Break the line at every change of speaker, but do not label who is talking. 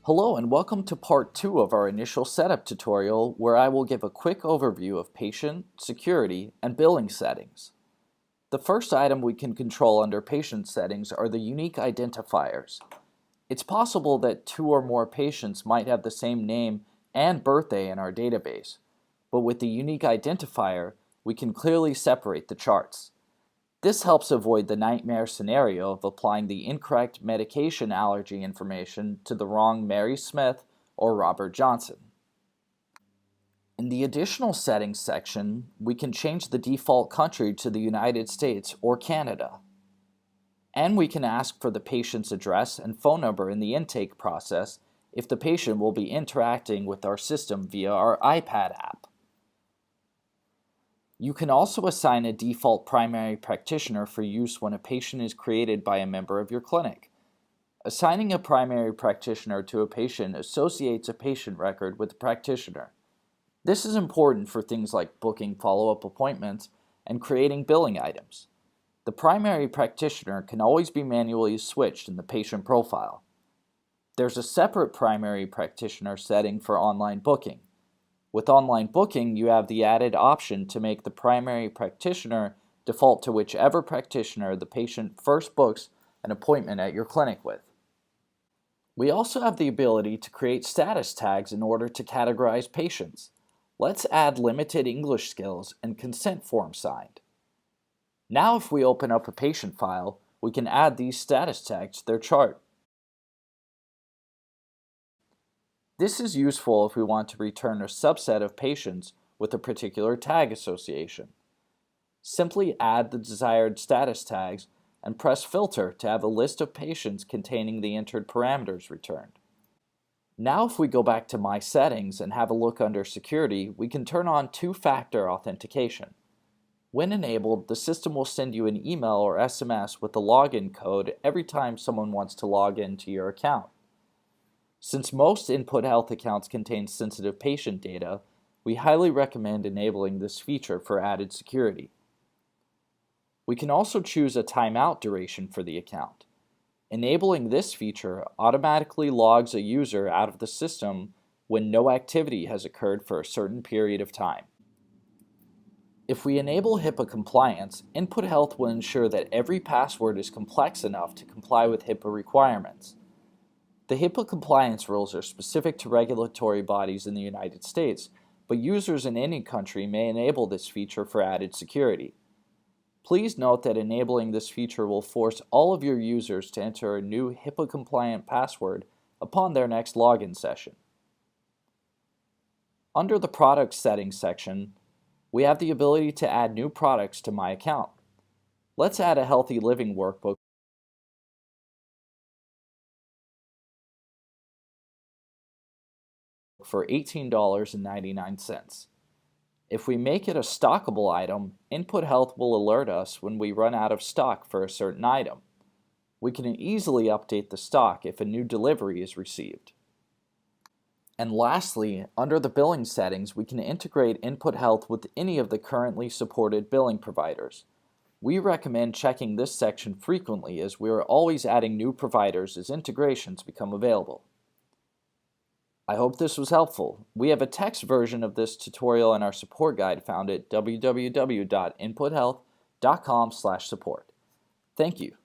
Hello and welcome to part 2 of our initial setup tutorial where I will give a quick overview of patient, security, and billing settings. The first item we can control under patient settings are the unique identifiers. It's possible that 2 or more patients might have the same name and birthday in our database, but with the unique identifier, we can clearly separate the charts. This helps avoid the nightmare scenario of applying the incorrect medication allergy information to the wrong Mary Smith or Robert Johnson. In the additional settings section, we can change the default country to the United States or Canada. And we can ask for the patient's address and phone number in the intake process if the patient will be interacting with our system via our iPad app. You can also assign a default primary practitioner for use when a patient is created by a member of your clinic. Assigning a primary practitioner to a patient associates a patient record with the practitioner. This is important for things like booking follow-up appointments and creating billing items. The primary practitioner can always be manually switched in the patient profile. There's a separate primary practitioner setting for online booking. With online booking, you have the added option to make the primary practitioner default to whichever practitioner the patient first books an appointment at your clinic with. We also have the ability to create status tags in order to categorize patients. Let's add limited English skills and consent form signed. Now if we open up a patient file, we can add these status tags to their chart. This is useful if we want to return a subset of patients with a particular tag association. Simply add the desired status tags and press Filter to have a list of patients containing the entered parameters returned. Now if we go back to My Settings and have a look under Security, we can turn on two-factor authentication. When enabled, the system will send you an email or SMS with a login code every time someone wants to log into your account. Since most InputHealth accounts contain sensitive patient data, we highly recommend enabling this feature for added security. We can also choose a timeout duration for the account. Enabling this feature automatically logs a user out of the system when no activity has occurred for a certain period of time. If we enable HIPAA compliance, InputHealth will ensure that every password is complex enough to comply with HIPAA requirements. The HIPAA compliance rules are specific to regulatory bodies in the United States, but users in any country may enable this feature for added security. Please note that enabling this feature will force all of your users to enter a new HIPAA-compliant password upon their next login session. Under the Product Settings section, we have the ability to add new products to my account. Let's add a Healthy Living workbook for $18.99. If we make it a stockable item, InputHealth will alert us when we run out of stock for a certain item. We can easily update the stock if a new delivery is received. And lastly, under the billing settings, we can integrate InputHealth with any of the currently supported billing providers. We recommend checking this section frequently as we are always adding new providers as integrations become available. I hope this was helpful. We have a text version of this tutorial in our support guide found at www.inputhealth.com/support. Thank you.